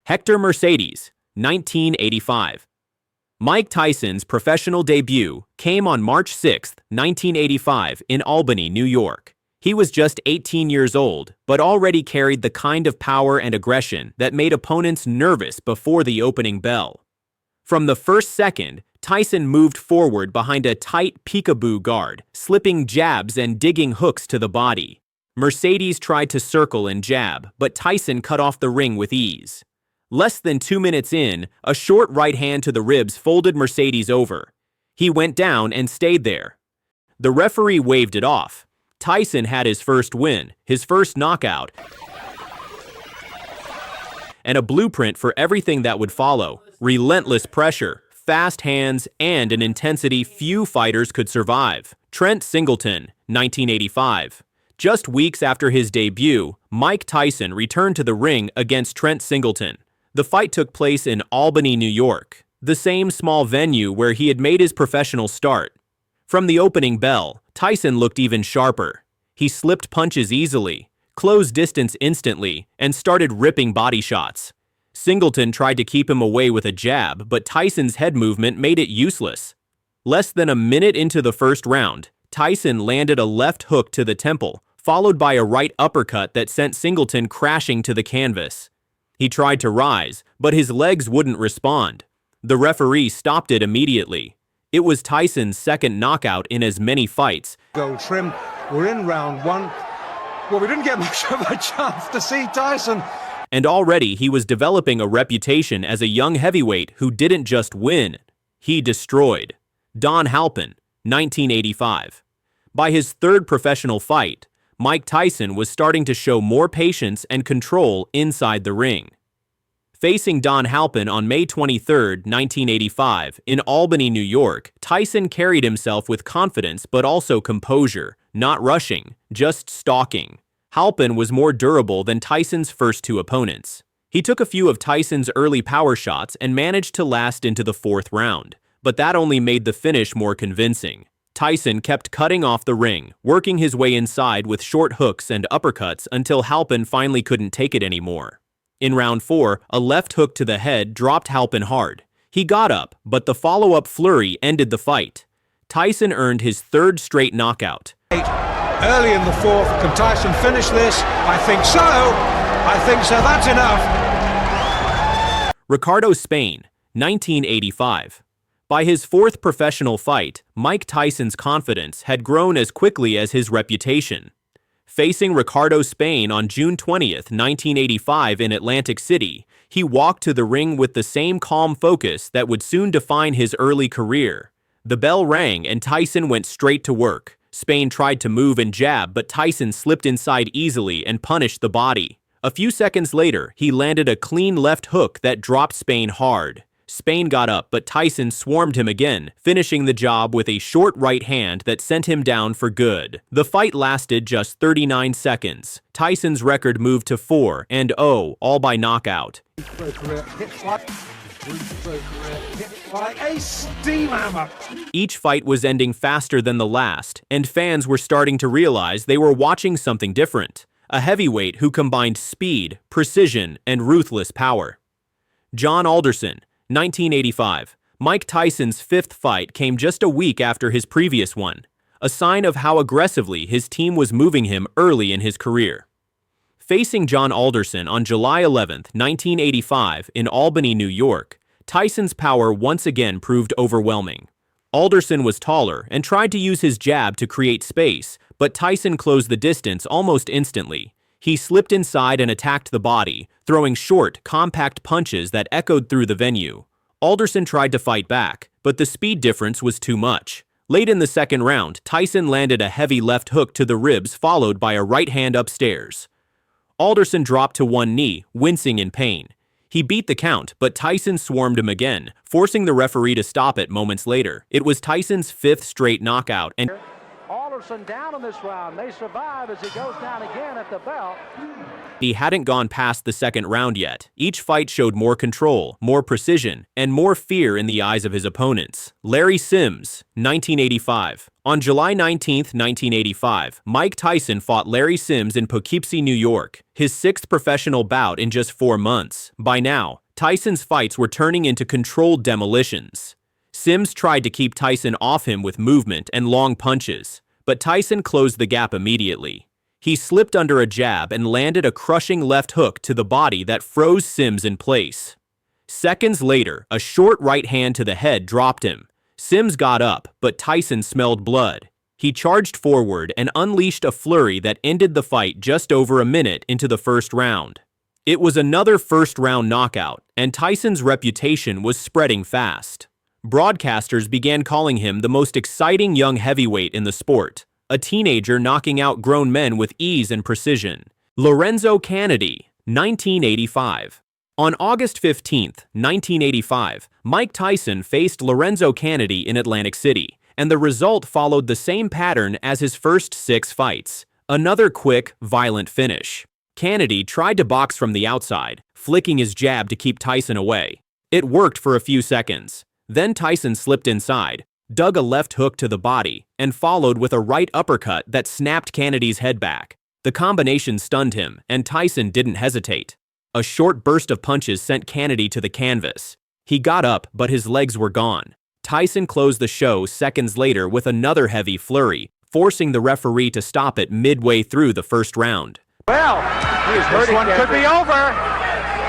Hector Mercedes, 1985. Mike Tyson's professional debut came on March 6, 1985 in Albany, New York. He was just 18 years old, but already carried the kind of power and aggression that made opponents nervous before the opening bell. From the first second, Tyson moved forward behind a tight peekaboo guard, slipping jabs and digging hooks to the body. Mercedes tried to circle and jab, but Tyson cut off the ring with ease. Less than 2 minutes in, a short right hand to the ribs folded Mercedes over. He went down and stayed there. The referee waved it off. Tyson had his first win, his first knockout, and a blueprint for everything that would follow. Relentless pressure, fast hands, and an intensity few fighters could survive. Trent Singleton, 1985. Just weeks after his debut, Mike Tyson returned to the ring against Trent Singleton. The fight took place in Albany, New York, the same small venue where he had made his professional start. From the opening bell, Tyson looked even sharper. He slipped punches easily, closed distance instantly, and started ripping body shots. Singleton tried to keep him away with a jab, but Tyson's head movement made it useless. Less than a minute into the first round, Tyson landed a left hook to the temple, followed by a right uppercut that sent Singleton crashing to the canvas. He tried to rise, but his legs wouldn't respond. The referee stopped it immediately. It was Tyson's second knockout in as many fights. Go trim. We're in round one. Well, we didn't get much of a chance to see Tyson. And already he was developing a reputation as a young heavyweight who didn't just win, he destroyed. Don Halpin, 1985. By his third professional fight, Mike Tyson was starting to show more patience and control inside the ring. Facing Don Halpin on May 23, 1985, in Albany, New York, Tyson carried himself with confidence but also composure, not rushing, just stalking. Halpin was more durable than Tyson's first two opponents. He took a few of Tyson's early power shots and managed to last into the fourth round, but that only made the finish more convincing. Tyson kept cutting off the ring, working his way inside with short hooks and uppercuts until Halpin finally couldn't take it anymore. In round 4, a left hook to the head dropped Halpin hard. He got up, but the follow-up flurry ended the fight. Tyson earned his third straight knockout. Early in the fourth, can Tyson finish this? I think so. That's enough. Ricardo Spain, 1985. By his fourth professional fight, Mike Tyson's confidence had grown as quickly as his reputation. Facing Ricardo Spain on June 20, 1985 in Atlantic City, he walked to the ring with the same calm focus that would soon define his early career. The bell rang and Tyson went straight to work. Spain tried to move and jab, but Tyson slipped inside easily and punished the body. A few seconds later, he landed a clean left hook that dropped Spain hard. Spain got up, but Tyson swarmed him again, finishing the job with a short right hand that sent him down for good. The fight lasted just 39 seconds. Tyson's record moved to 4-0, all by knockout. Like a steam hammer. Each fight was ending faster than the last, and fans were starting to realize they were watching something different. A heavyweight who combined speed, precision, and ruthless power. John Alderson, 1985. Mike Tyson's fifth fight came just a week after his previous one, a sign of how aggressively his team was moving him early in his career. Facing John Alderson on July 11, 1985 in Albany, New York, Tyson's power once again proved overwhelming. Alderson was taller and tried to use his jab to create space, but Tyson closed the distance almost instantly. He slipped inside and attacked the body, throwing short, compact punches that echoed through the venue. Alderson tried to fight back, but the speed difference was too much. Late in the second round, Tyson landed a heavy left hook to the ribs followed by a right hand upstairs. Alderson dropped to one knee, wincing in pain. He beat the count, but Tyson swarmed him again, forcing the referee to stop it moments later. It was Tyson's fifth straight knockout, and Alderson down in this round. They survive as he goes down again at the bell. He hadn't gone past the second round yet. Each fight showed more control, more precision, and more fear in the eyes of his opponents. Larry Sims, 1985. On July 19, 1985, Mike Tyson fought Larry Sims in Poughkeepsie, New York, his sixth professional bout in just 4 months. By now, Tyson's fights were turning into controlled demolitions. Sims tried to keep Tyson off him with movement and long punches, but Tyson closed the gap immediately. He slipped under a jab and landed a crushing left hook to the body that froze Sims in place. Seconds later, a short right hand to the head dropped him. Sims got up, but Tyson smelled blood. He charged forward and unleashed a flurry that ended the fight just over a minute into the first round. It was another first-round knockout, and Tyson's reputation was spreading fast. Broadcasters began calling him the most exciting young heavyweight in the sport, a teenager knocking out grown men with ease and precision. Lorenzo Cannady, 1985. On August 15, 1985, Mike Tyson faced Lorenzo Cannady in Atlantic City, and the result followed the same pattern as his first 6 fights, another quick, violent finish. Cannady tried to box from the outside, flicking his jab to keep Tyson away. It worked for a few seconds. Then Tyson slipped inside, dug a left hook to the body, and followed with a right uppercut that snapped Cannady's head back. The combination stunned him, and Tyson didn't hesitate. A short burst of punches sent Cannady to the canvas. He got up, but his legs were gone. Tyson closed the show seconds later with another heavy flurry, forcing the referee to stop it midway through the first round. Well, this one could be over.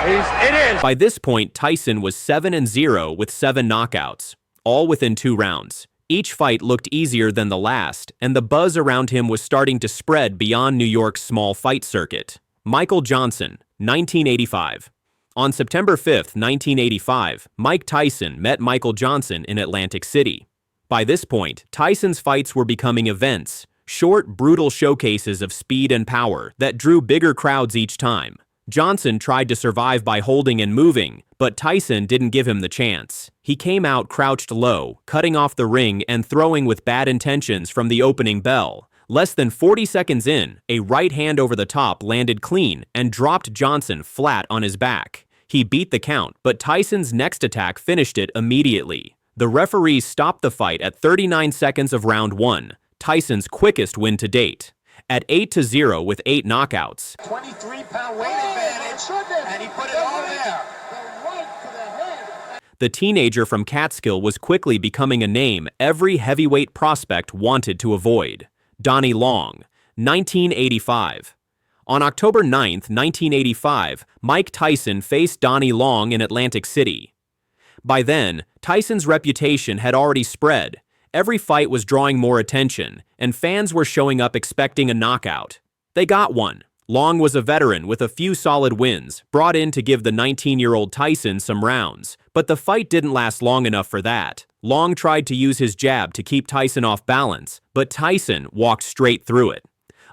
It is. By this point, Tyson was 7-0 with 7 knockouts, all within 2 rounds. Each fight looked easier than the last, and the buzz around him was starting to spread beyond New York's small fight circuit. Michael Johnson, 1985. On September 5, 1985, Mike Tyson met Michael Johnson in Atlantic City. By this point, Tyson's fights were becoming events, short, brutal showcases of speed and power that drew bigger crowds each time. Johnson tried to survive by holding and moving, but Tyson didn't give him the chance. He came out crouched low, cutting off the ring and throwing with bad intentions from the opening bell. Less than 40 seconds in, a right hand over the top landed clean and dropped Johnson flat on his back. He beat the count, but Tyson's next attack finished it immediately. The referee stopped the fight at 39 seconds of round 1, Tyson's quickest win to date. At 8-0 with 8 knockouts. 23-pound weight advantage, and he put it all there. The teenager from Catskill was quickly becoming a name every heavyweight prospect wanted to avoid. Donnie Long, 1985. On October 9, 1985, Mike Tyson faced Donnie Long in Atlantic City. By then, Tyson's reputation had already spread. Every fight was drawing more attention, and fans were showing up expecting a knockout. They got one. Long was a veteran with a few solid wins, brought in to give the 19-year-old Tyson some rounds. But the fight didn't last long enough for that. Long tried to use his jab to keep Tyson off balance, but Tyson walked straight through it.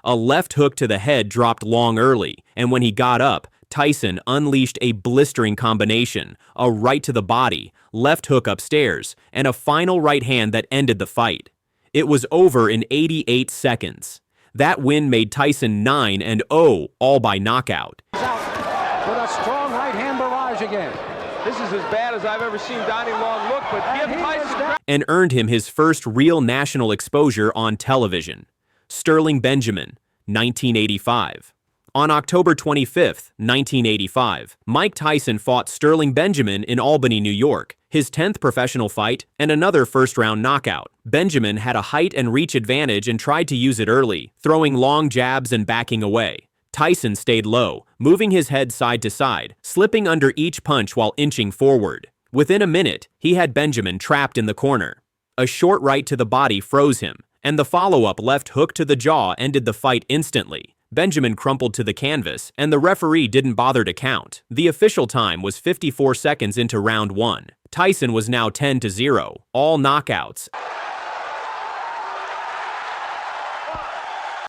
A left hook to the head dropped Long early, and when he got up, Tyson unleashed a blistering combination, a right to the body, left hook upstairs, and a final right hand that ended the fight. It was over in 88 seconds. That win made Tyson 9-0, all by knockout. With a strong right hand barrage again. This is as bad as I've ever seen Donnie Long look, but give Tyson... And earned him his first real national exposure on television. Sterling Benjamin, 1985. On October 25, 1985, Mike Tyson fought Sterling Benjamin in Albany, New York, his 10th professional fight and another first-round knockout. Benjamin had a height and reach advantage and tried to use it early, throwing long jabs and backing away. Tyson stayed low, moving his head side to side, slipping under each punch while inching forward. Within a minute, he had Benjamin trapped in the corner. A short right to the body froze him, and the follow-up left hook to the jaw ended the fight instantly. Benjamin crumpled to the canvas, and the referee didn't bother to count. The official time was 54 seconds into round 1. Tyson was now 10-0, all knockouts.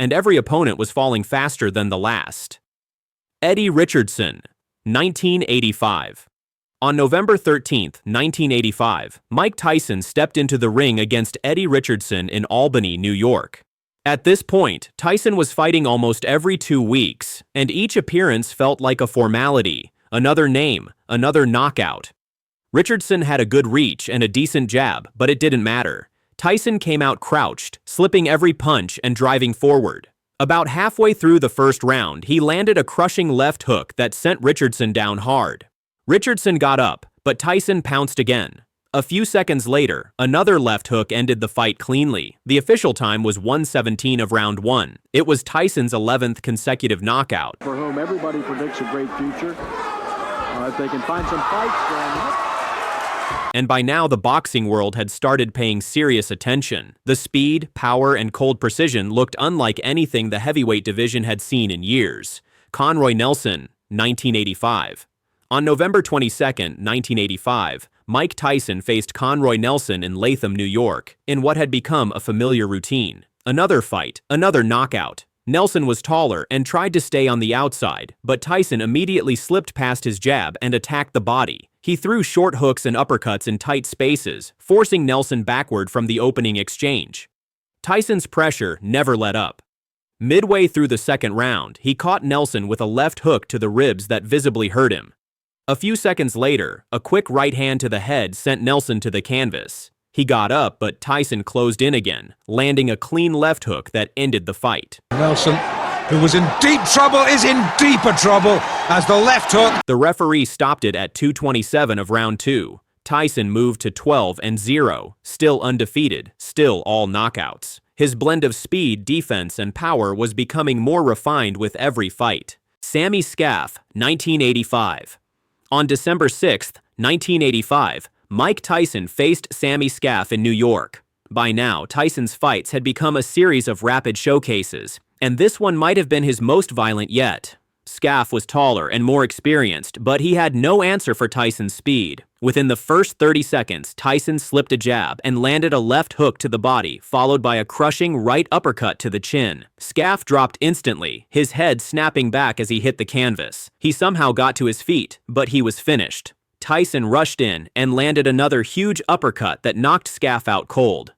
And every opponent was falling faster than the last. Eddie Richardson, 1985. On November 13, 1985, Mike Tyson stepped into the ring against Eddie Richardson in Albany, New York. At this point, Tyson was fighting almost every 2 weeks, and each appearance felt like a formality, another name, another knockout. Richardson had a good reach and a decent jab, but it didn't matter. Tyson came out crouched, slipping every punch and driving forward. About halfway through the first round, he landed a crushing left hook that sent Richardson down hard. Richardson got up, but Tyson pounced again. A few seconds later, another left hook ended the fight cleanly. The official time was 1:17 of round 1. It was Tyson's 11th consecutive knockout. For whom everybody predicts a great future. If they can find some fights, then... And by now the boxing world had started paying serious attention. The speed, power, and cold precision looked unlike anything the heavyweight division had seen in years. Conroy Nelson, 1985. On November 22, 1985, Mike Tyson faced Conroy Nelson in Latham, New York, in what had become a familiar routine. Another fight, another knockout. Nelson was taller and tried to stay on the outside, but Tyson immediately slipped past his jab and attacked the body. He threw short hooks and uppercuts in tight spaces, forcing Nelson backward from the opening exchange. Tyson's pressure never let up. Midway through the second round, he caught Nelson with a left hook to the ribs that visibly hurt him. A few seconds later, a quick right hand to the head sent Nelson to the canvas. He got up, but Tyson closed in again, landing a clean left hook that ended the fight. Nelson, who was in deep trouble, is in deeper trouble as the left hook. The referee stopped it at 2:27 of round 2. Tyson moved to 12-0, still undefeated, still all knockouts. His blend of speed, defense, and power was becoming more refined with every fight. Sammy Scaff, 1985. On December 6, 1985, Mike Tyson faced Sammy Scaff in New York. By now, Tyson's fights had become a series of rapid showcases, and this one might have been his most violent yet. Scaff was taller and more experienced, but he had no answer for Tyson's speed. Within the first 30 seconds, Tyson slipped a jab and landed a left hook to the body, followed by a crushing right uppercut to the chin. Scaff dropped instantly, his head snapping back as he hit the canvas. He somehow got to his feet, but he was finished. Tyson rushed in and landed another huge uppercut that knocked Scaff out cold.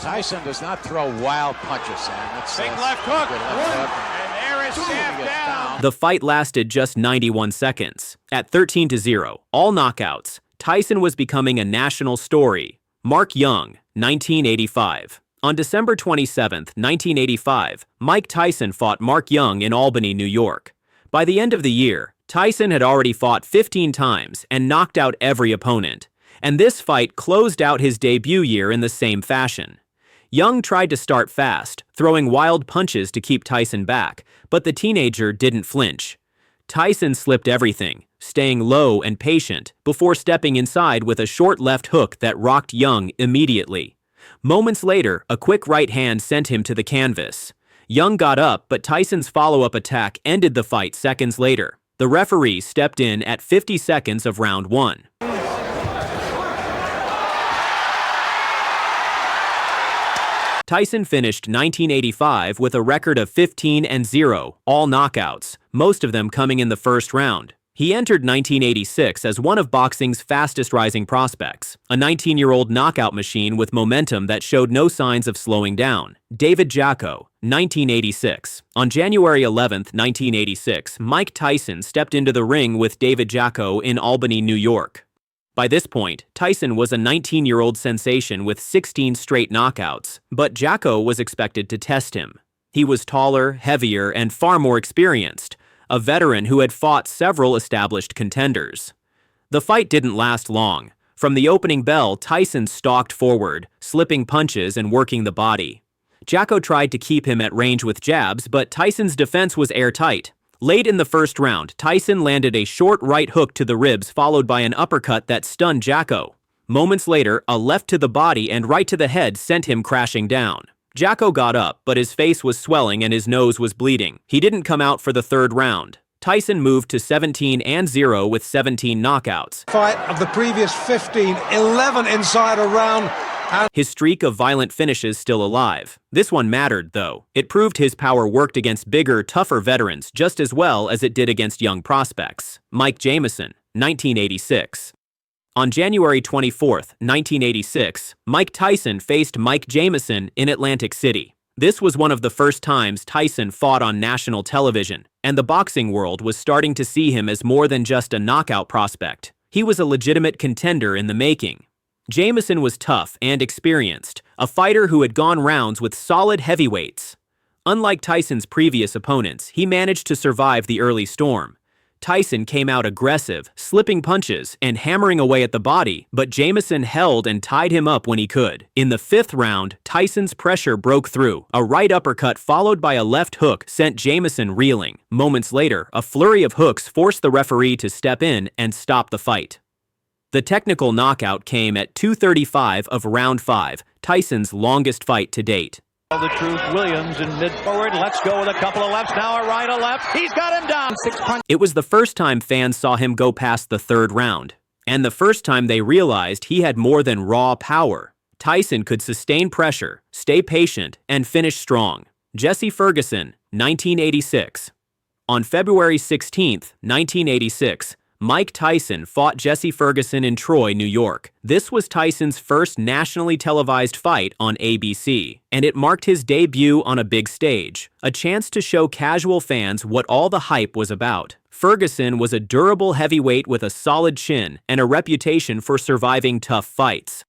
Tyson does not throw wild punches, Sam. That's Big left hook. And there is Scaff down. The fight lasted just 91 seconds. At 13-0, all knockouts, Tyson was becoming a national story. Mark Young, 1985. On December 27, 1985, Mike Tyson fought Mark Young in Albany, New York. By the end of the year, Tyson had already fought 15 times and knocked out every opponent, and this fight closed out his debut year in the same fashion. Young tried to start fast, throwing wild punches to keep Tyson back, but the teenager didn't flinch. Tyson slipped everything, staying low and patient, before stepping inside with a short left hook that rocked Young immediately. Moments later, a quick right hand sent him to the canvas. Young got up, but Tyson's follow-up attack ended the fight seconds later. The referee stepped in at 50 seconds of round 1. Tyson finished 1985 with a record of 15-0, all knockouts, most of them coming in the first round. He entered 1986 as one of boxing's fastest rising prospects, a 19-year-old knockout machine with momentum that showed no signs of slowing down. David Jacko, 1986. On January 11, 1986, Mike Tyson stepped into the ring with David Jacko in Albany, New York. By this point, Tyson was a 19-year-old sensation with 16 straight knockouts, but Jacko was expected to test him. He was taller, heavier, and far more experienced, a veteran who had fought several established contenders. The fight didn't last long. From the opening bell, Tyson stalked forward, slipping punches and working the body. Jacko tried to keep him at range with jabs, but Tyson's defense was airtight. Late in the first round, Tyson landed a short right hook to the ribs followed by an uppercut that stunned Jacko. Moments later, a left to the body and right to the head sent him crashing down. Jacko got up, but his face was swelling and his nose was bleeding. He didn't come out for the third round. Tyson moved to 17-0 with 17 knockouts. Fight of the previous 15, 11 inside a round. His streak of violent finishes still alive. This one mattered, though. It proved his power worked against bigger, tougher veterans just as well as it did against young prospects. Mike Jamison, 1986. On January 24, 1986, Mike Tyson faced Mike Jamison in Atlantic City. This was one of the first times Tyson fought on national television, and the boxing world was starting to see him as more than just a knockout prospect. He was a legitimate contender in the making. Jamison was tough and experienced, a fighter who had gone rounds with solid heavyweights. Unlike Tyson's previous opponents, he managed to survive the early storm. Tyson came out aggressive, slipping punches and hammering away at the body, but Jamison held and tied him up when he could. In the 5th round, Tyson's pressure broke through. A right uppercut followed by a left hook sent Jamison reeling. Moments later, a flurry of hooks forced the referee to step in and stop the fight. The technical knockout came at 2:35 of round 5, Tyson's longest fight to date. The truth, Williams in mid-forward. Let's go with a couple of lefts. Now a right, a left. He's got him down. 6 punches. It was the first time fans saw him go past the 3rd round, and the first time they realized he had more than raw power. Tyson could sustain pressure, stay patient, and finish strong. Jesse Ferguson, 1986. On February 16, 1986, Mike Tyson fought Jesse Ferguson in Troy, New York. This was Tyson's first nationally televised fight on ABC, and it marked his debut on a big stage, a chance to show casual fans what all the hype was about. Ferguson was a durable heavyweight with a solid chin and a reputation for surviving tough fights.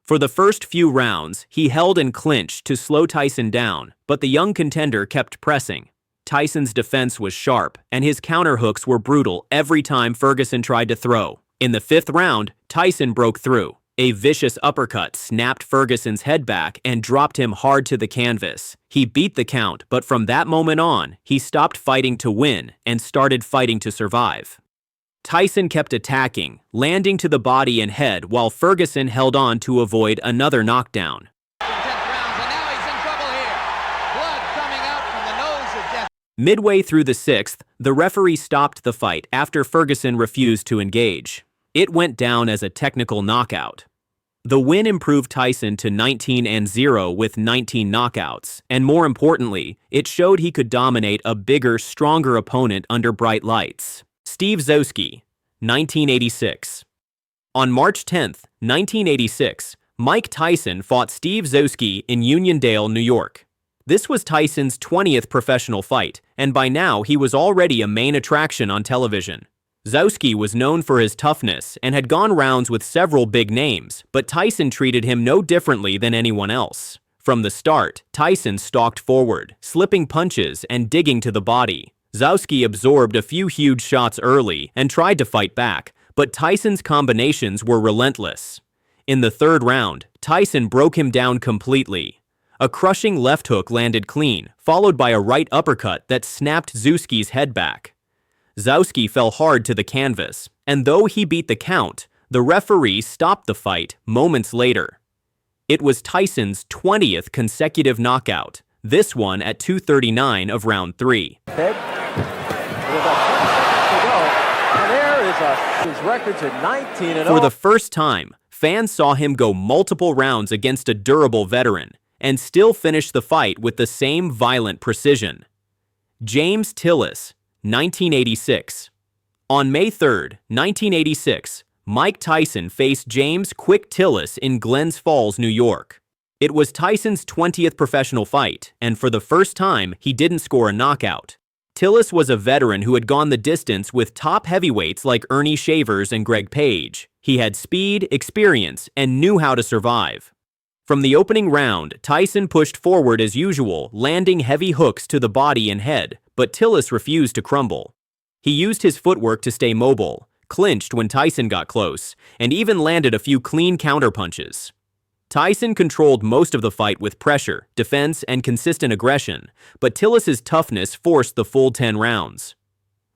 For the first few rounds, he held and clinched to slow Tyson down, but the young contender kept pressing. Tyson's defense was sharp, and his counterhooks were brutal every time Ferguson tried to throw. In the 5th round, Tyson broke through. A vicious uppercut snapped Ferguson's head back and dropped him hard to the canvas. He beat the count, but from that moment on, he stopped fighting to win and started fighting to survive. Tyson kept attacking, landing to the body and head while Ferguson held on to avoid another knockdown. Midway through the 6th, the referee stopped the fight after Ferguson refused to engage. It went down as a technical knockout. The win improved Tyson to 19-0 with 19 knockouts, and more importantly, it showed he could dominate a bigger, stronger opponent under bright lights. Steve Zosky, 1986. On March 10, 1986, Mike Tyson fought Steve Zosky in Uniondale, New York. This was Tyson's 20th professional fight, and by now he was already a main attraction on television. Zosky was known for his toughness and had gone rounds with several big names, but Tyson treated him no differently than anyone else. From the start, Tyson stalked forward, slipping punches and digging to the body. Zosky absorbed a few huge shots early and tried to fight back, but Tyson's combinations were relentless. In the 3rd round, Tyson broke him down completely. A crushing left hook landed clean, followed by a right uppercut that snapped Zosky's head back. Zosky fell hard to the canvas, and though he beat the count, the referee stopped the fight moments later. It was Tyson's 20th consecutive knockout, this one at 2:39 of round 3. Head. With about 20 seconds to go, and there is his record to 19-0. For the first time, fans saw him go multiple rounds against a durable veteran, and still finish the fight with the same violent precision. James Tillis, 1986. On May 3, 1986, Mike Tyson faced James "Quick" Tillis in Glens Falls, New York. It was Tyson's 20th professional fight, and for the first time, he didn't score a knockout. Tillis was a veteran who had gone the distance with top heavyweights like Ernie Shavers and Greg Page. He had speed, experience, and knew how to survive. From the opening round, Tyson pushed forward as usual, landing heavy hooks to the body and head, but Tillis refused to crumble. He used his footwork to stay mobile, clinched when Tyson got close, and even landed a few clean counterpunches. Tyson controlled most of the fight with pressure, defense, and consistent aggression, but Tillis's toughness forced the full 10 rounds.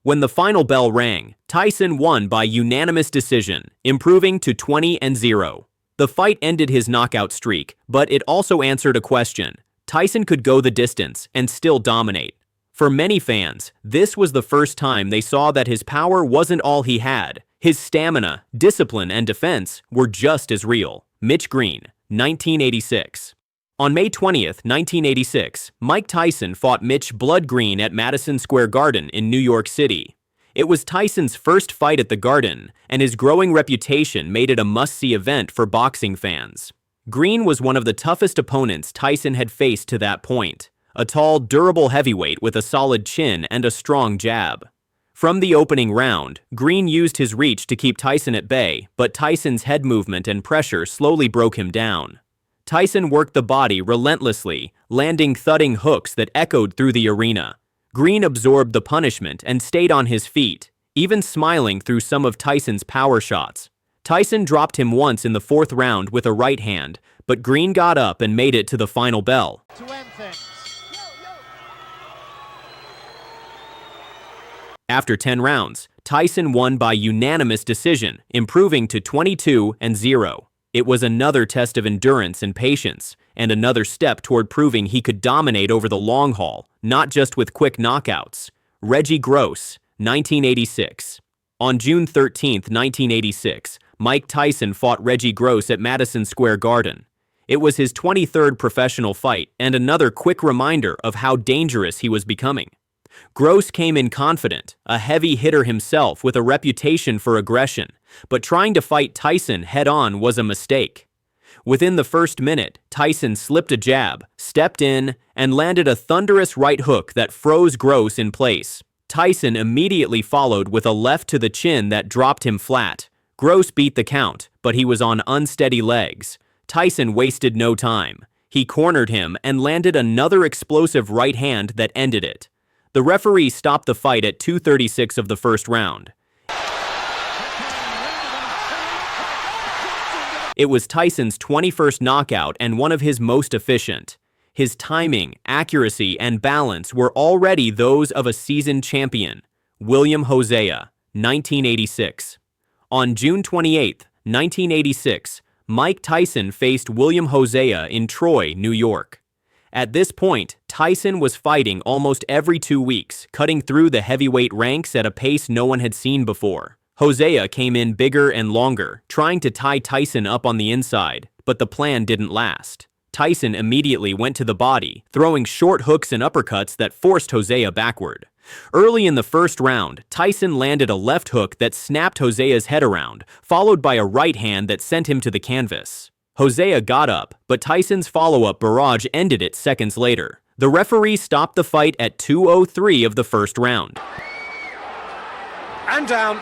When the final bell rang, Tyson won by unanimous decision, improving to 20-0. The fight ended his knockout streak, but it also answered a question. Tyson could go the distance and still dominate. For many fans, this was the first time they saw that his power wasn't all he had. His stamina, discipline, and defense were just as real. Mitch Green, 1986. On May 20th, 1986, Mike Tyson fought Mitch "Blood" Green at Madison Square Garden in New York City. It was Tyson's first fight at the Garden, and his growing reputation made it a must-see event for boxing fans. Green was one of the toughest opponents Tyson had faced to that point, a tall, durable heavyweight with a solid chin and a strong jab. From the opening round, Green used his reach to keep Tyson at bay, but Tyson's head movement and pressure slowly broke him down. Tyson worked the body relentlessly, landing thudding hooks that echoed through the arena. Green absorbed the punishment and stayed on his feet, even smiling through some of Tyson's power shots. Tyson dropped him once in the fourth round with a right hand, but Green got up and made it to the final bell. To end things. After 10 rounds, Tyson won by unanimous decision, improving to 22-0. It was another test of endurance and patience, and another step toward proving he could dominate over the long haul, not just with quick knockouts. Reggie Gross, 1986. On June 13, 1986, Mike Tyson fought Reggie Gross at Madison Square Garden. It was his 23rd professional fight and another quick reminder of how dangerous he was becoming. Gross came in confident, a heavy hitter himself with a reputation for aggression, but trying to fight Tyson head-on was a mistake. Within the first minute, Tyson slipped a jab, stepped in, and landed a thunderous right hook that froze Gross in place. Tyson immediately followed with a left to the chin that dropped him flat. Gross beat the count, but he was on unsteady legs. Tyson wasted no time. He cornered him and landed another explosive right hand that ended it. The referee stopped the fight at 2:36 of the first round. It was Tyson's 21st knockout and one of his most efficient. His timing, accuracy, and balance were already those of a seasoned champion. William Hosea, 1986. On June 28, 1986, Mike Tyson faced William Hosea in Troy, New York. At this point, Tyson was fighting almost every 2 weeks, cutting through the heavyweight ranks at a pace no one had seen before. Hosea came in bigger and longer, trying to tie Tyson up on the inside, but the plan didn't last. Tyson immediately went to the body, throwing short hooks and uppercuts that forced Hosea backward. Early in the first round, Tyson landed a left hook that snapped Hosea's head around, followed by a right hand that sent him to the canvas. Hosea got up, but Tyson's follow-up barrage ended it seconds later. The referee stopped the fight at 2:03 of the first round. And down.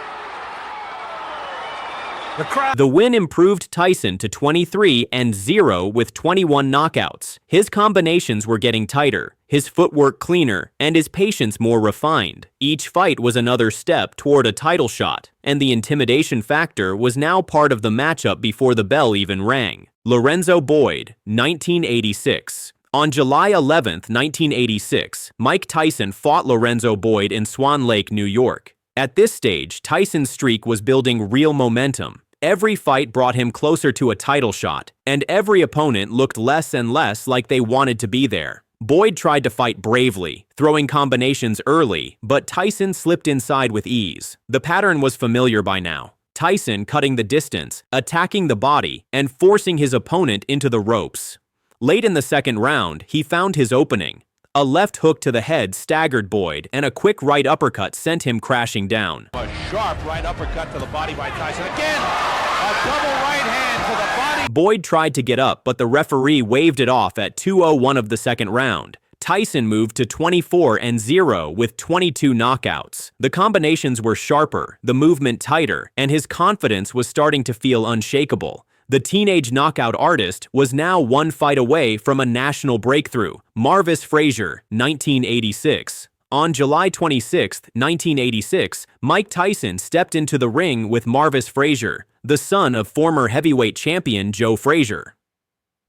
The win improved Tyson to 23-0 with 21 knockouts. His combinations were getting tighter, his footwork cleaner, and his patience more refined. Each fight was another step toward a title shot, and the intimidation factor was now part of the matchup before the bell even rang. Lorenzo Boyd, 1986. On July 11, 1986, Mike Tyson fought Lorenzo Boyd in Swan Lake, New York. At this stage, Tyson's streak was building real momentum. Every fight brought him closer to a title shot, and every opponent looked less and less like they wanted to be there. Boyd tried to fight bravely, throwing combinations early, but Tyson slipped inside with ease. The pattern was familiar by now. Tyson cutting the distance, attacking the body, and forcing his opponent into the ropes. Late in the second round, he found his opening. A left hook to the head staggered Boyd, and a quick right uppercut sent him crashing down. A sharp right uppercut to the body by Tyson. Again, a double right hand to the body. Boyd tried to get up, but the referee waved it off at 2:01 of the second round. Tyson moved to 24-0 with 22 knockouts. The combinations were sharper, the movement tighter, and his confidence was starting to feel unshakable. The teenage knockout artist was now one fight away from a national breakthrough. Marvis Frazier, 1986. On July 26, 1986, Mike Tyson stepped into the ring with Marvis Frazier, the son of former heavyweight champion Joe Frazier.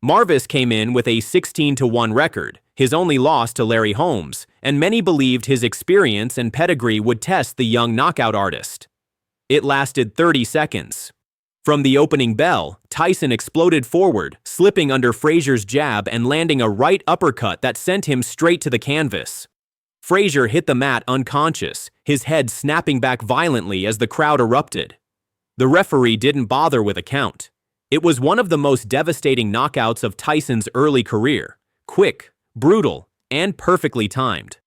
Marvis came in with a 16-1 record, his only loss to Larry Holmes, and many believed his experience and pedigree would test the young knockout artist. It lasted 30 seconds. From the opening bell, Tyson exploded forward, slipping under Frazier's jab and landing a right uppercut that sent him straight to the canvas. Frazier hit the mat unconscious, his head snapping back violently as the crowd erupted. The referee didn't bother with a count. It was one of the most devastating knockouts of Tyson's early career. Quick, brutal, and perfectly timed.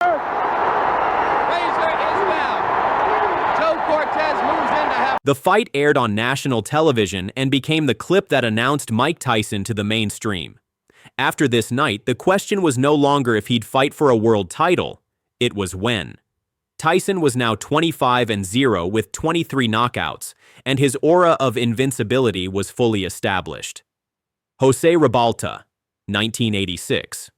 The fight aired on national television and became the clip that announced Mike Tyson to the mainstream. After this night, the question was no longer if he'd fight for a world title, it was when. Tyson was now 25-0 with 23 knockouts, and his aura of invincibility was fully established. Jose Ribalta, 1986.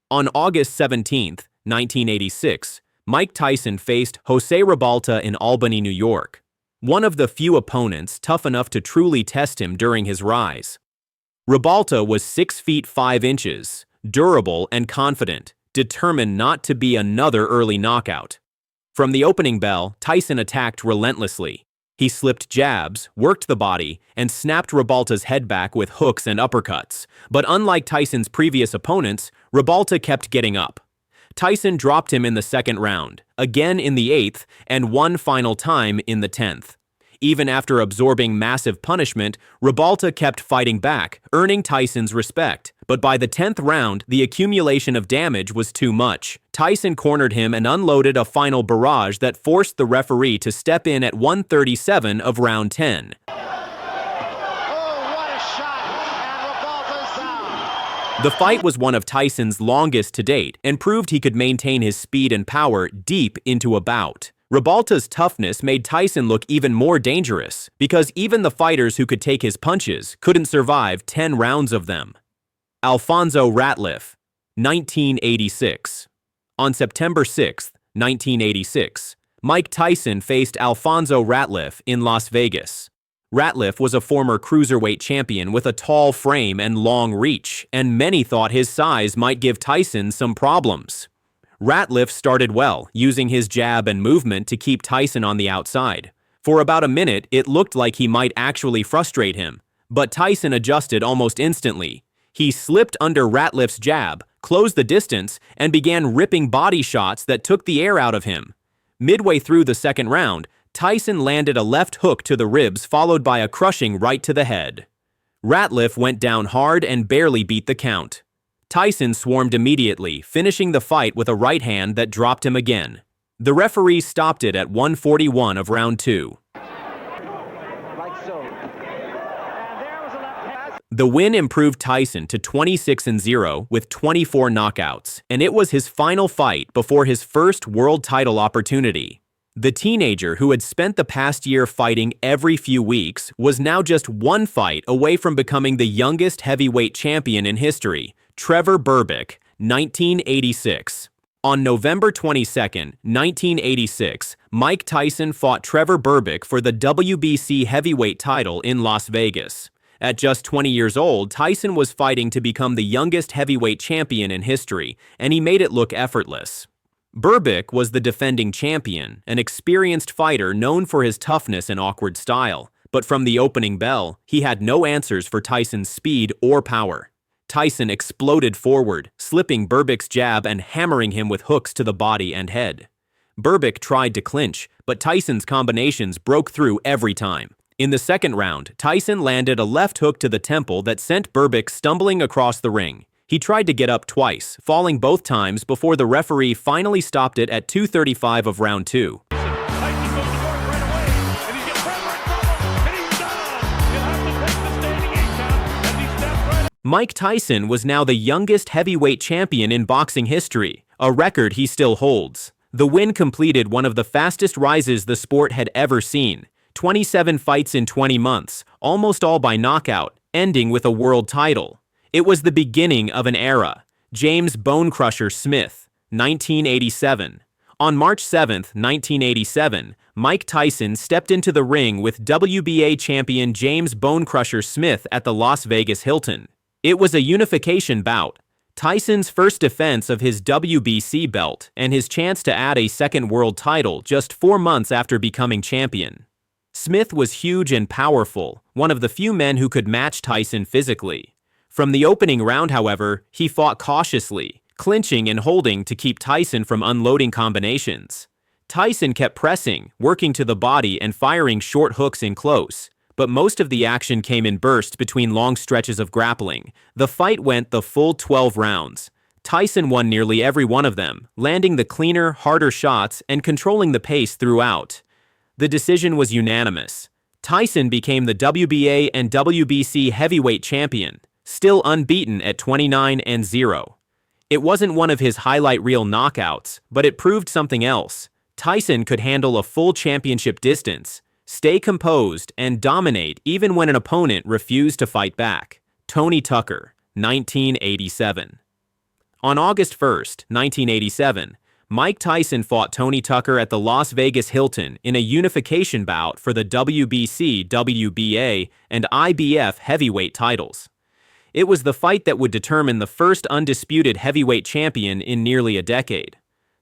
On August 17, 1986, Mike Tyson faced Jose Ribalta in Albany, New York, one of the few opponents tough enough to truly test him during his rise. Ribalta was 6 feet 5 inches, durable and confident, determined not to be another early knockout. From the opening bell, Tyson attacked relentlessly. He slipped jabs, worked the body, and snapped Ribalta's head back with hooks and uppercuts. But unlike Tyson's previous opponents, Ribalta kept getting up. Tyson dropped him in the second round, again in the 8th, and one final time in the 10th. Even after absorbing massive punishment, Ribalta kept fighting back, earning Tyson's respect. But by the 10th round, the accumulation of damage was too much. Tyson cornered him and unloaded a final barrage that forced the referee to step in at 1:37 of round 10. The fight was one of Tyson's longest to date and proved he could maintain his speed and power deep into a bout. Ribalta's toughness made Tyson look even more dangerous because even the fighters who could take his punches couldn't survive 10 rounds of them. Alfonso Ratliff, 1986. On September 6, 1986, Mike Tyson faced Alfonso Ratliff in Las Vegas. Ratliff was a former cruiserweight champion with a tall frame and long reach, and many thought his size might give Tyson some problems. Ratliff started well, using his jab and movement to keep Tyson on the outside. For about a minute, it looked like he might actually frustrate him, but Tyson adjusted almost instantly. He slipped under Ratliff's jab, closed the distance, and began ripping body shots that took the air out of him. Midway through the second round, Tyson landed a left hook to the ribs followed by a crushing right to the head. Ratliff went down hard and barely beat the count. Tyson swarmed immediately, finishing the fight with a right hand that dropped him again. The referee stopped it at 1:41 of round 2. The win improved Tyson to 26-0 with 24 knockouts, and it was his final fight before his first world title opportunity. The teenager who had spent the past year fighting every few weeks was now just one fight away from becoming the youngest heavyweight champion in history, Trevor Berbick, 1986. On November 22, 1986, Mike Tyson fought Trevor Berbick for the WBC heavyweight title in Las Vegas. At just 20 years old, Tyson was fighting to become the youngest heavyweight champion in history, and he made it look effortless. Berbick was the defending champion, an experienced fighter known for his toughness and awkward style, but from the opening bell, he had no answers for Tyson's speed or power. Tyson exploded forward, slipping Berbick's jab and hammering him with hooks to the body and head. Berbick tried to clinch, but Tyson's combinations broke through every time. In the second round, Tyson landed a left hook to the temple that sent Berbick stumbling across the ring. He tried to get up twice, falling both times before the referee finally stopped it at 2:35 of round 2. Mike Tyson was now the youngest heavyweight champion in boxing history, a record he still holds. The win completed one of the fastest rises the sport had ever seen. 27 fights in 20 months, almost all by knockout, ending with a world title. It was the beginning of an era. James "Bonecrusher" Smith, 1987. On March 7, 1987, Mike Tyson stepped into the ring with WBA champion James "Bonecrusher" Smith at the Las Vegas Hilton. It was a unification bout, Tyson's first defense of his WBC belt and his chance to add a second world title just 4 months after becoming champion. Smith was huge and powerful, one of the few men who could match Tyson physically. From the opening round, however, he fought cautiously, clinching and holding to keep Tyson from unloading combinations. Tyson kept pressing, working to the body and firing short hooks in close, but most of the action came in bursts between long stretches of grappling. The fight went the full 12 rounds. Tyson won nearly every one of them, landing the cleaner, harder shots and controlling the pace throughout. The decision was unanimous. Tyson became the WBA and WBC heavyweight champion, still unbeaten at 29-0. It wasn't one of his highlight reel knockouts, but it proved something else. Tyson could handle a full championship distance, stay composed, and dominate even when an opponent refused to fight back. Tony Tucker, 1987. On August 1st, 1987, Mike Tyson fought Tony Tucker at the Las Vegas Hilton in a unification bout for the WBC, WBA, and IBF heavyweight titles. It was the fight that would determine the first undisputed heavyweight champion in nearly a decade.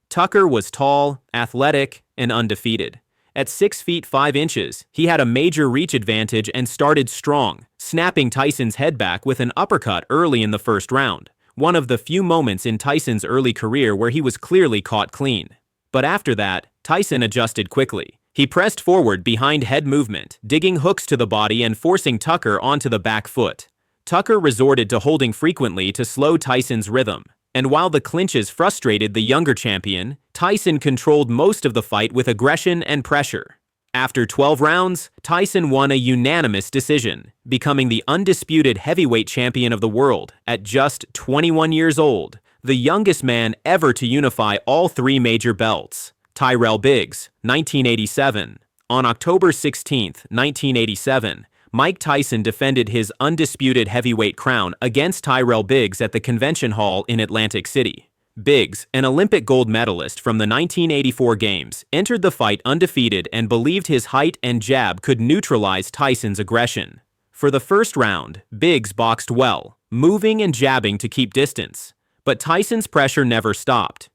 Tucker was tall, athletic, and undefeated. At 6 feet 5 inches, he had a major reach advantage and started strong, snapping Tyson's head back with an uppercut early in the first round, one of the few moments in Tyson's early career where he was clearly caught clean. But after that, Tyson adjusted quickly. He pressed forward behind head movement, digging hooks to the body and forcing Tucker onto the back foot. Tucker resorted to holding frequently to slow Tyson's rhythm, and while the clinches frustrated the younger champion, Tyson controlled most of the fight with aggression and pressure. After 12 rounds, Tyson won a unanimous decision, becoming the undisputed heavyweight champion of the world at just 21 years old, the youngest man ever to unify all 3 major belts. Tyrell Biggs, 1987. On October 16, 1987, Mike Tyson defended his undisputed heavyweight crown against Tyrell Biggs at the Convention Hall in Atlantic City. Biggs, an Olympic gold medalist from the 1984 Games, entered the fight undefeated and believed his height and jab could neutralize Tyson's aggression. For the first round, Biggs boxed well, moving and jabbing to keep distance, but Tyson's pressure never stopped.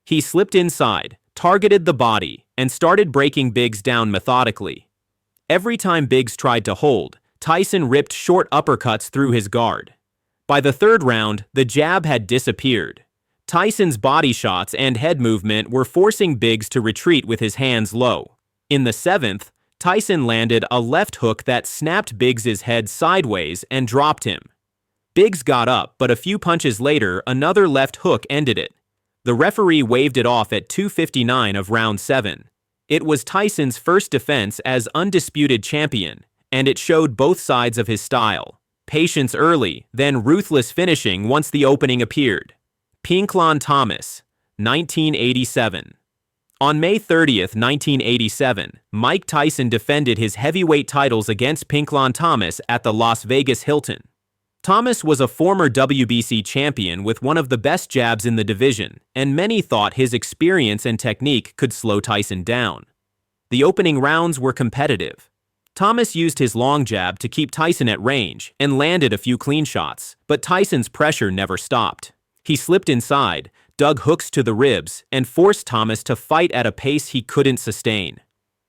He slipped inside, targeted the body, and started breaking Biggs down methodically. Every time Biggs tried to hold, Tyson ripped short uppercuts through his guard. By the third round, the jab had disappeared. Tyson's body shots and head movement were forcing Biggs to retreat with his hands low. In the 7th, Tyson landed a left hook that snapped Biggs's head sideways and dropped him. Biggs got up, but a few punches later, another left hook ended it. The referee waved it off at 2:59 of round 7. It was Tyson's first defense as undisputed champion, and it showed both sides of his style. Patience early, then ruthless finishing once the opening appeared. Pinklon Thomas, 1987. On May 30, 1987, Mike Tyson defended his heavyweight titles against Pinklon Thomas at the Las Vegas Hilton. Thomas was a former WBC champion with one of the best jabs in the division, and many thought his experience and technique could slow Tyson down. The opening rounds were competitive. Thomas used his long jab to keep Tyson at range and landed a few clean shots, but Tyson's pressure never stopped. He slipped inside, dug hooks to the ribs, and forced Thomas to fight at a pace he couldn't sustain.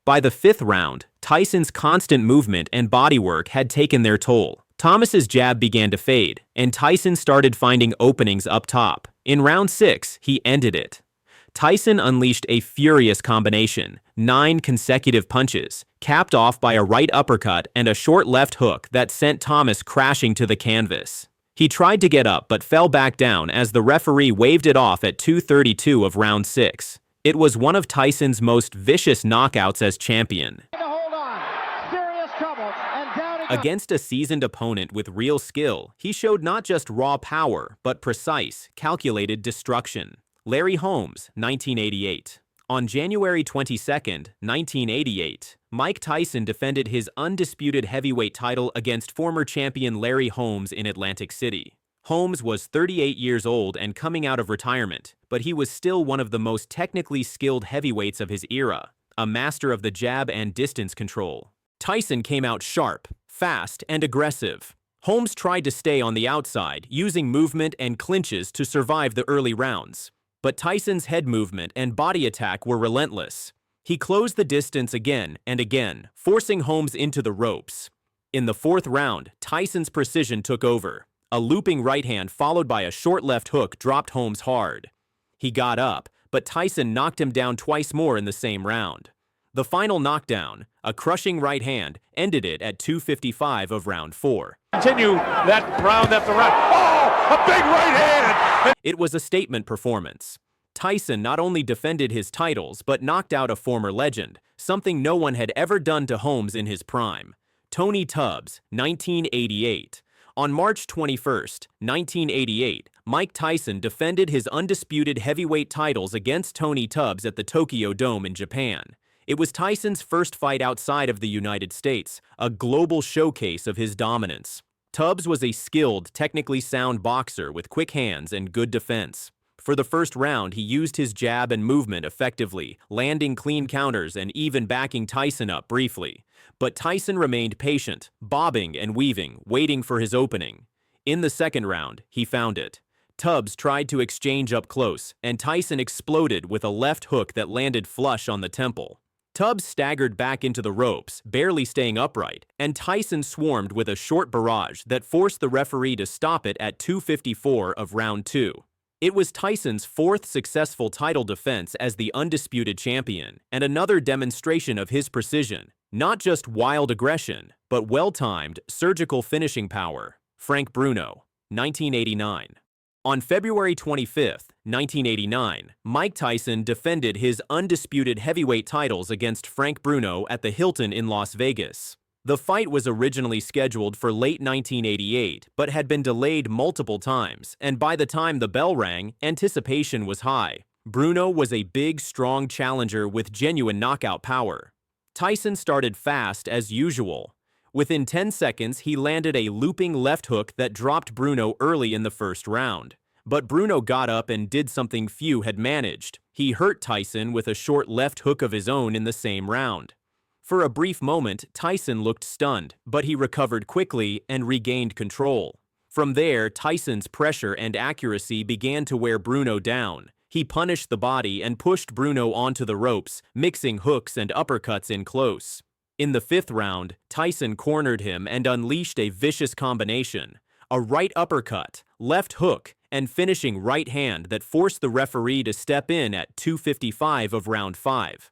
By the 5th round, Tyson's constant movement and bodywork had taken their toll. Thomas's jab began to fade, and Tyson started finding openings up top. In round 6, he ended it. Tyson unleashed a furious combination, 9 consecutive punches, capped off by a right uppercut and a short left hook that sent Thomas crashing to the canvas. He tried to get up but fell back down as the referee waved it off at 2:32 of round 6. It was one of Tyson's most vicious knockouts as champion. Against a seasoned opponent with real skill, he showed not just raw power, but precise, calculated destruction. Larry Holmes, 1988. On January 22, 1988, Mike Tyson defended his undisputed heavyweight title against former champion Larry Holmes in Atlantic City. Holmes was 38 years old and coming out of retirement, but he was still one of the most technically skilled heavyweights of his era, a master of the jab and distance control. Tyson came out sharp, fast, and aggressive. Holmes tried to stay on the outside, using movement and clinches to survive the early rounds. But Tyson's head movement and body attack were relentless. He closed the distance again and again, forcing Holmes into the ropes. In the 4th round, Tyson's precision took over. A looping right hand followed by a short left hook dropped Holmes hard. He got up, but Tyson knocked him down twice more in the same round. The final knockdown, a crushing right hand, ended it at 2:55 of round 4. Continue that round after round. Oh, a big right hand! It was a statement performance. Tyson not only defended his titles, but knocked out a former legend, something no one had ever done to Holmes in his prime. Tony Tubbs, 1988. On March 21, 1988, Mike Tyson defended his undisputed heavyweight titles against Tony Tubbs at the Tokyo Dome in Japan. It was Tyson's first fight outside of the United States, a global showcase of his dominance. Tubbs was a skilled, technically sound boxer with quick hands and good defense. For the first round, he used his jab and movement effectively, landing clean counters and even backing Tyson up briefly. But Tyson remained patient, bobbing and weaving, waiting for his opening. In the second round, he found it. Tubbs tried to exchange up close, and Tyson exploded with a left hook that landed flush on the temple. Tubbs staggered back into the ropes, barely staying upright, and Tyson swarmed with a short barrage that forced the referee to stop it at 2:54 of round 2. It was Tyson's fourth successful title defense as the undisputed champion, and another demonstration of his precision, not just wild aggression, but well-timed, surgical finishing power. Frank Bruno, 1989. On February 25, 1989, Mike Tyson defended his undisputed heavyweight titles against Frank Bruno at the Hilton in Las Vegas. The fight was originally scheduled for late 1988, but had been delayed multiple times, and by the time the bell rang, anticipation was high. Bruno was a big, strong challenger with genuine knockout power. Tyson started fast as usual. Within 10 seconds, he landed a looping left hook that dropped Bruno early in the first round. But Bruno got up and did something few had managed. He hurt Tyson with a short left hook of his own in the same round. For a brief moment, Tyson looked stunned, but he recovered quickly and regained control. From there, Tyson's pressure and accuracy began to wear Bruno down. He punished the body and pushed Bruno onto the ropes, mixing hooks and uppercuts in close. In the fifth round, Tyson cornered him and unleashed a vicious combination: a right uppercut, left hook, and finishing right hand that forced the referee to step in at 2:55 of round 5.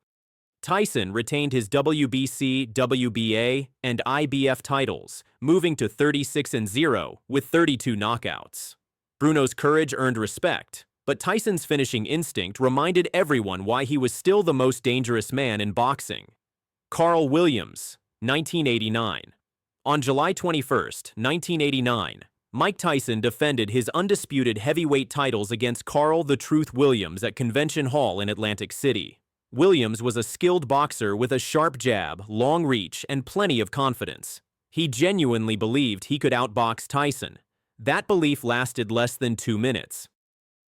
Tyson retained his WBC, WBA, and IBF titles, moving to 36-0 with 32 knockouts. Bruno's courage earned respect, but Tyson's finishing instinct reminded everyone why he was still the most dangerous man in boxing. Carl Williams, 1989. On July 21, 1989, Mike Tyson defended his undisputed heavyweight titles against Carl "The Truth" Williams at Convention Hall in Atlantic City. Williams was a skilled boxer with a sharp jab, long reach, and plenty of confidence. He genuinely believed he could outbox Tyson. That belief lasted less than 2 minutes.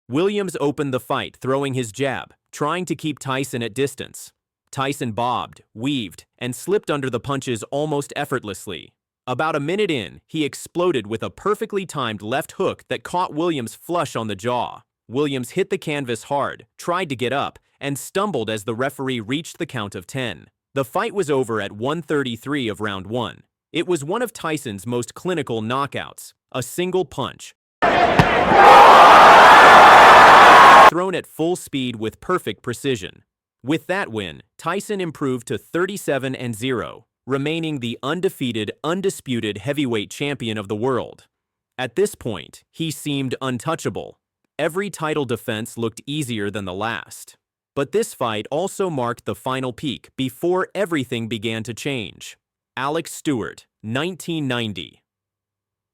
Williams opened the fight throwing his jab, trying to keep Tyson at distance. Tyson bobbed, weaved, and slipped under the punches almost effortlessly. About a minute in, he exploded with a perfectly timed left hook that caught Williams flush on the jaw. Williams hit the canvas hard, tried to get up, and stumbled as the referee reached the count of 10. The fight was over at 1:33 of round 1. It was one of Tyson's most clinical knockouts, a single punch, thrown at full speed with perfect precision. With that win, Tyson improved to 37-0, remaining the undefeated, undisputed heavyweight champion of the world. At this point, he seemed untouchable. Every title defense looked easier than the last. But this fight also marked the final peak before everything began to change. Alex Stewart, 1990.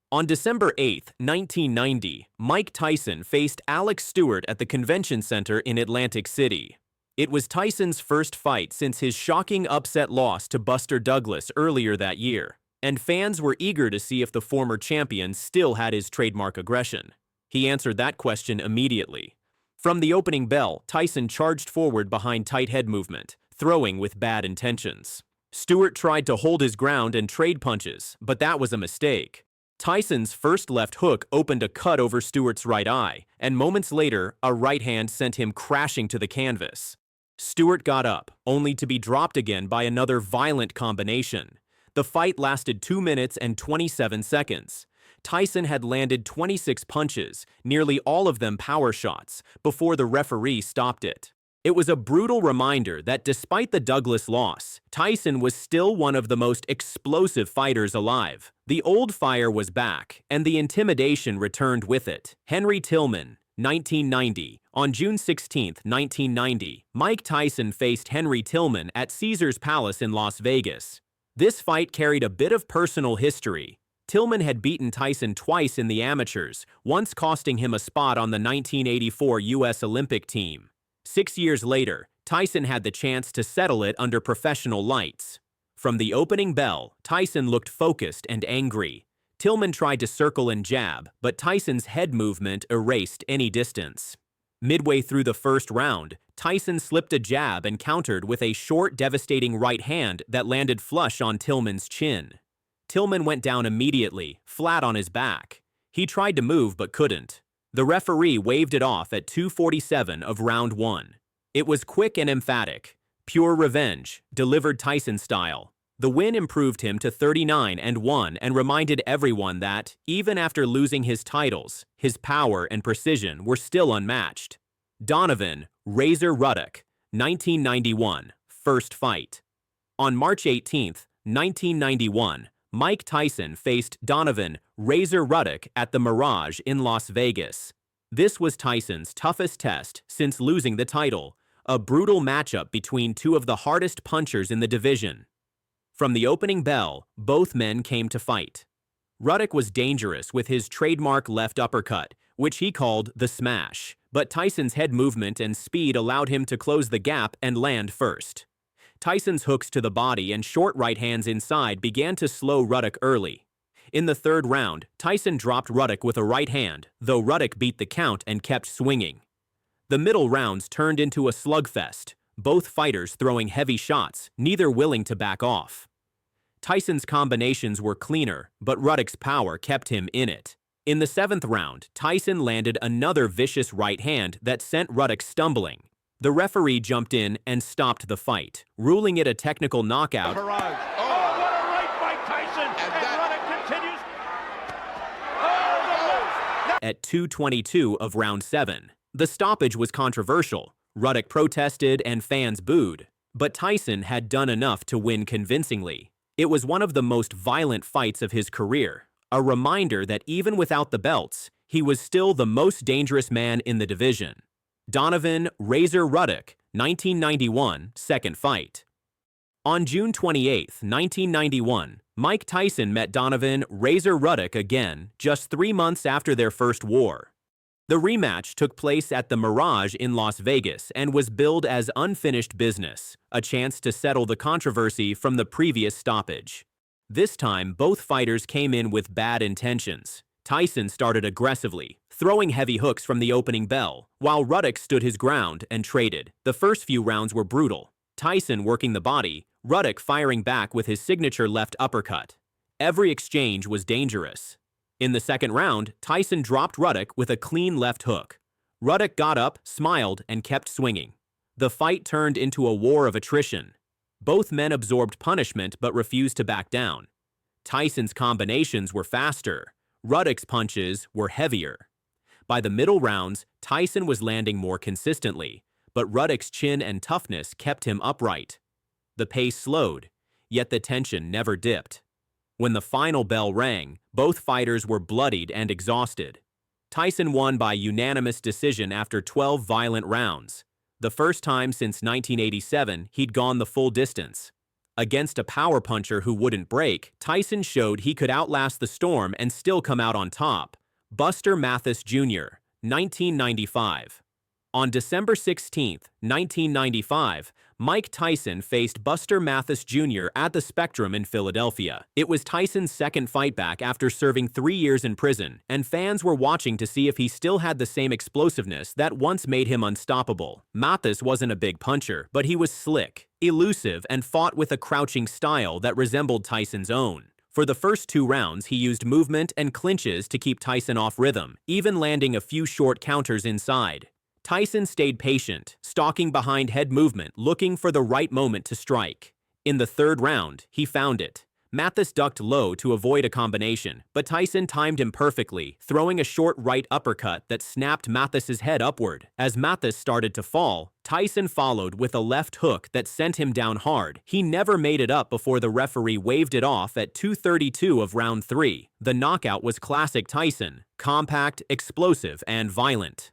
On December 8, 1990, Mike Tyson faced Alex Stewart at the Convention Center in Atlantic City. It was Tyson's first fight since his shocking upset loss to Buster Douglas earlier that year, and fans were eager to see if the former champion still had his trademark aggression. He answered that question immediately. From the opening bell, Tyson charged forward behind tight head movement, throwing with bad intentions. Stewart tried to hold his ground and trade punches, but that was a mistake. Tyson's first left hook opened a cut over Stewart's right eye, and moments later, a right hand sent him crashing to the canvas. Stewart got up, only to be dropped again by another violent combination. The fight lasted 2 minutes and 27 seconds. Tyson had landed 26 punches, nearly all of them power shots, before the referee stopped it. It was a brutal reminder that despite the Douglas loss, Tyson was still one of the most explosive fighters alive. The old fire was back, and the intimidation returned with it. Henry Tillman, 1990. On June 16, 1990, Mike Tyson faced Henry Tillman at Caesars Palace in Las Vegas. This fight carried a bit of personal history. Tillman had beaten Tyson twice in the amateurs, once costing him a spot on the 1984 U.S. Olympic team. 6 years later, Tyson had the chance to settle it under professional lights. From the opening bell, Tyson looked focused and angry. Tillman tried to circle and jab, but Tyson's head movement erased any distance. Midway through the first round, Tyson slipped a jab and countered with a short, devastating right hand that landed flush on Tillman's chin. Tillman went down immediately, flat on his back. He tried to move but couldn't. The referee waved it off at 2:47 of round 1. It was quick and emphatic. Pure revenge, delivered Tyson style. The win improved him to 39-1 and reminded everyone that, even after losing his titles, his power and precision were still unmatched. Donovan Razor Ruddock, 1991, first fight. On March 18, 1991, Mike Tyson faced Donovan Razor Ruddock at the Mirage in Las Vegas. This was Tyson's toughest test since losing the title, a brutal matchup between two of the hardest punchers in the division. From the opening bell, both men came to fight. Ruddock was dangerous with his trademark left uppercut, which he called the smash, but Tyson's head movement and speed allowed him to close the gap and land first. Tyson's hooks to the body and short right hands inside began to slow Ruddock early. In the third round, Tyson dropped Ruddock with a right hand, though Ruddock beat the count and kept swinging. The middle rounds turned into a slugfest, both fighters throwing heavy shots, neither willing to back off. Tyson's combinations were cleaner, but Ruddock's power kept him in it. In the seventh round, Tyson landed another vicious right hand that sent Ruddock stumbling. The referee jumped in and stopped the fight, ruling it a technical knockout. Oh, what a right by Tyson! And Ruddock continues. At 2:22 of round 7. The stoppage was controversial. Ruddock protested and fans booed. But Tyson had done enough to win convincingly. It was one of the most violent fights of his career, a reminder that even without the belts, he was still the most dangerous man in the division. Donovan Razor Ruddock, 1991, second fight. On June 28, 1991, Mike Tyson met Donovan Razor Ruddock again just 3 months after their first war. The rematch took place at the Mirage in Las Vegas and was billed as unfinished business, a chance to settle the controversy from the previous stoppage. This time, both fighters came in with bad intentions. Tyson started aggressively, throwing heavy hooks from the opening bell, while Ruddock stood his ground and traded. The first few rounds were brutal. Tyson working the body, Ruddock firing back with his signature left uppercut. Every exchange was dangerous. In the second round, Tyson dropped Ruddock with a clean left hook. Ruddock got up, smiled, and kept swinging. The fight turned into a war of attrition. Both men absorbed punishment but refused to back down. Tyson's combinations were faster. Ruddock's punches were heavier. By the middle rounds, Tyson was landing more consistently, but Ruddock's chin and toughness kept him upright. The pace slowed, yet the tension never dipped. When the final bell rang, both fighters were bloodied and exhausted. Tyson won by unanimous decision after 12 violent rounds. The first time since 1987 he'd gone the full distance. Against a power puncher who wouldn't break, Tyson showed he could outlast the storm and still come out on top. Buster Mathis Jr., 1995. On December 16, 1995, Mike Tyson faced Buster Mathis Jr. at the Spectrum in Philadelphia. It was Tyson's second fight back after serving 3 years in prison, and fans were watching to see if he still had the same explosiveness that once made him unstoppable. Mathis wasn't a big puncher, but he was slick, elusive, and fought with a crouching style that resembled Tyson's own. For the first 2 rounds, he used movement and clinches to keep Tyson off rhythm, even landing a few short counters inside. Tyson stayed patient, stalking behind head movement, looking for the right moment to strike. In the third round, he found it. Mathis ducked low to avoid a combination, but Tyson timed him perfectly, throwing a short right uppercut that snapped Mathis's head upward. As Mathis started to fall, Tyson followed with a left hook that sent him down hard. He never made it up before the referee waved it off at 2:32 of round 3. The knockout was classic Tyson, compact, explosive, and violent.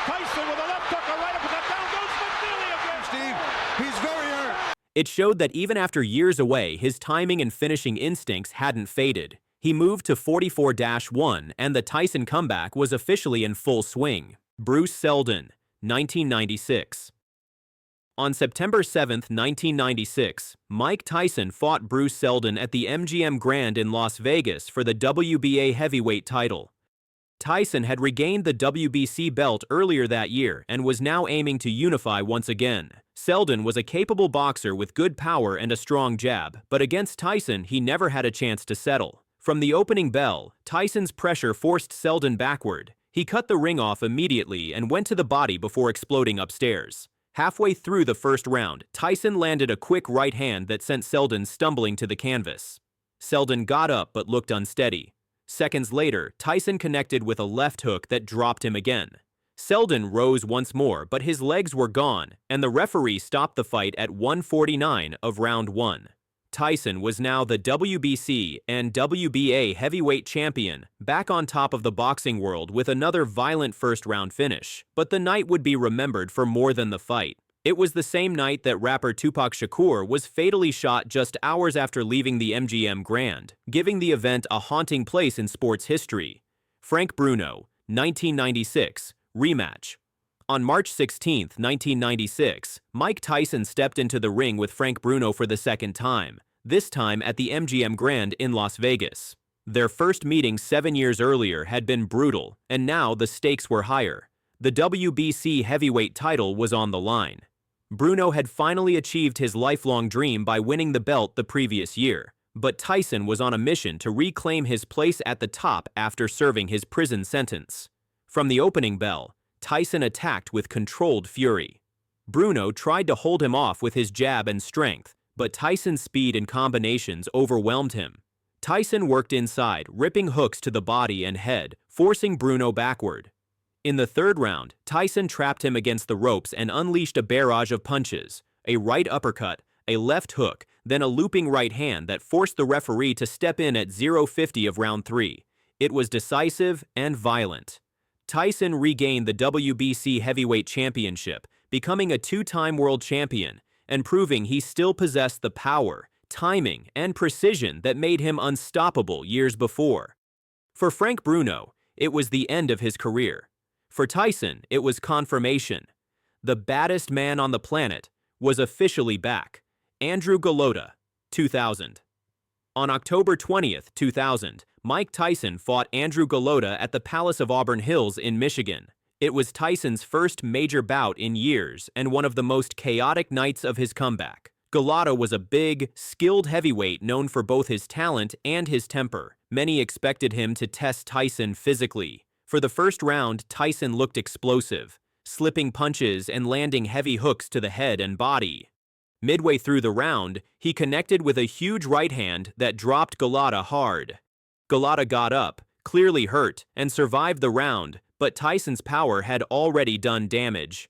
Tyson with a left hook, a right uppercut, down goes McNeely again. Steve, he's very hurt. It showed that even after years away, his timing and finishing instincts hadn't faded. He moved to 44-1 and the Tyson comeback was officially in full swing. Bruce Seldon, 1996. On September 7, 1996, Mike Tyson fought Bruce Seldon at the MGM Grand in Las Vegas for the WBA heavyweight title. Tyson had regained the WBC belt earlier that year and was now aiming to unify once again. Seldon was a capable boxer with good power and a strong jab, but against Tyson he never had a chance to settle. From the opening bell, Tyson's pressure forced Seldon backward. He cut the ring off immediately and went to the body before exploding upstairs. Halfway through the first round, Tyson landed a quick right hand that sent Seldon stumbling to the canvas. Seldon got up but looked unsteady. Seconds later, Tyson connected with a left hook that dropped him again. Seldon rose once more, but his legs were gone, and the referee stopped the fight at 1:49 of round 1. Tyson was now the WBC and WBA heavyweight champion, back on top of the boxing world with another violent first-round finish. But the night would be remembered for more than the fight. It was the same night that rapper Tupac Shakur was fatally shot just hours after leaving the MGM Grand, giving the event a haunting place in sports history. Frank Bruno, 1996, rematch. On March 16, 1996, Mike Tyson stepped into the ring with Frank Bruno for the second time, this time at the MGM Grand in Las Vegas. Their first meeting 7 years earlier had been brutal, and now the stakes were higher. The WBC heavyweight title was on the line. Bruno had finally achieved his lifelong dream by winning the belt the previous year, but Tyson was on a mission to reclaim his place at the top after serving his prison sentence. From the opening bell, Tyson attacked with controlled fury. Bruno tried to hold him off with his jab and strength, but Tyson's speed and combinations overwhelmed him. Tyson worked inside, ripping hooks to the body and head, forcing Bruno backward. In the third round, Tyson trapped him against the ropes and unleashed a barrage of punches, a right uppercut, a left hook, then a looping right hand that forced the referee to step in at 0:50 of round 3. It was decisive and violent. Tyson regained the WBC heavyweight championship, becoming a two-time world champion and proving he still possessed the power, timing, and precision that made him unstoppable years before. For Frank Bruno, it was the end of his career. For Tyson, it was confirmation. The baddest man on the planet was officially back. Andrew Golota, 2000. On October 20, 2000, Mike Tyson fought Andrew Golota at the Palace of Auburn Hills in Michigan. It was Tyson's first major bout in years and one of the most chaotic nights of his comeback. Golota was a big, skilled heavyweight known for both his talent and his temper. Many expected him to test Tyson physically. For the first round, Tyson looked explosive, slipping punches and landing heavy hooks to the head and body. Midway through the round, he connected with a huge right hand that dropped Golota hard. Golota got up, clearly hurt, and survived the round, but Tyson's power had already done damage.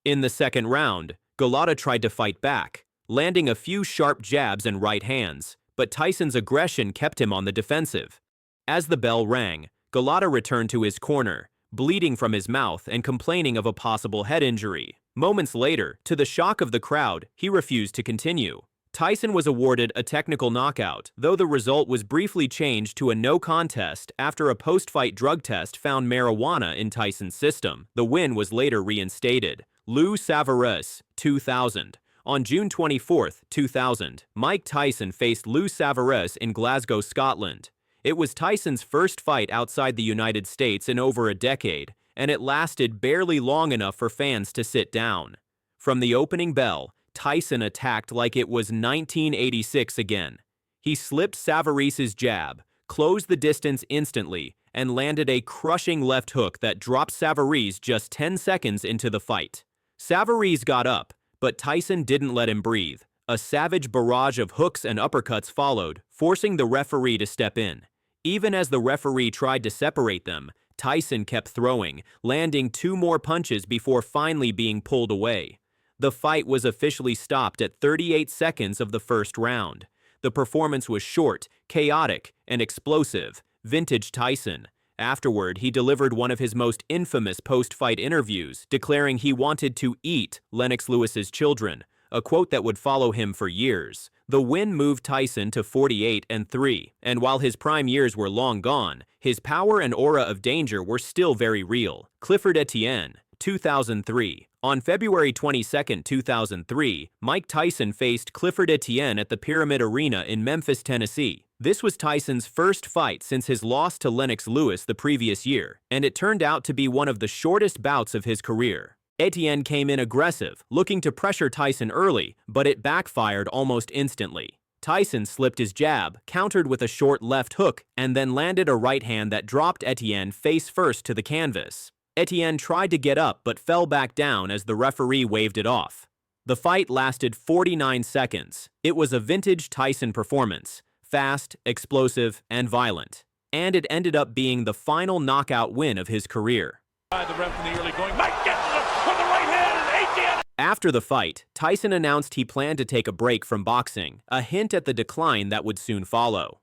In the second round, Golota tried to fight back, landing a few sharp jabs and right hands, but Tyson's aggression kept him on the defensive. As the bell rang, Golota returned to his corner, bleeding from his mouth and complaining of a possible head injury. Moments later, to the shock of the crowd, he refused to continue. Tyson was awarded a technical knockout, though the result was briefly changed to a no contest after a post-fight drug test found marijuana in Tyson's system. The win was later reinstated. Lou Savarese, 2000. On June 24, 2000, Mike Tyson faced Lou Savarese in Glasgow, Scotland. It was Tyson's first fight outside the United States in over a decade, and it lasted barely long enough for fans to sit down. From the opening bell, Tyson attacked like it was 1986 again. He slipped Savarese's jab, closed the distance instantly, and landed a crushing left hook that dropped Savarese just 10 seconds into the fight. Savarese got up, but Tyson didn't let him breathe. A savage barrage of hooks and uppercuts followed, forcing the referee to step in. Even as the referee tried to separate them, Tyson kept throwing, landing 2 more punches before finally being pulled away. The fight was officially stopped at 38 seconds of the first round. The performance was short, chaotic, and explosive. Vintage Tyson. Afterward, he delivered one of his most infamous post-fight interviews, declaring he wanted to eat Lennox Lewis's children, a quote that would follow him for years. The win moved Tyson to 48-3, and while his prime years were long gone, his power and aura of danger were still very real. Clifford Etienne, 2003. On February 22, 2003, Mike Tyson faced Clifford Etienne at the Pyramid Arena in Memphis, Tennessee. This was Tyson's first fight since his loss to Lennox Lewis the previous year, and it turned out to be one of the shortest bouts of his career. Etienne came in aggressive, looking to pressure Tyson early, but it backfired almost instantly. Tyson slipped his jab, countered with a short left hook, and then landed a right hand that dropped Etienne face first to the canvas. Etienne tried to get up but fell back down as the referee waved it off. The fight lasted 49 seconds. It was a vintage Tyson performance, fast, explosive, and violent. And it ended up being the final knockout win of his career. The ref in the early going, Mike gets it with the right hand, and Etienne. After the fight, Tyson announced he planned to take a break from boxing, a hint at the decline that would soon follow.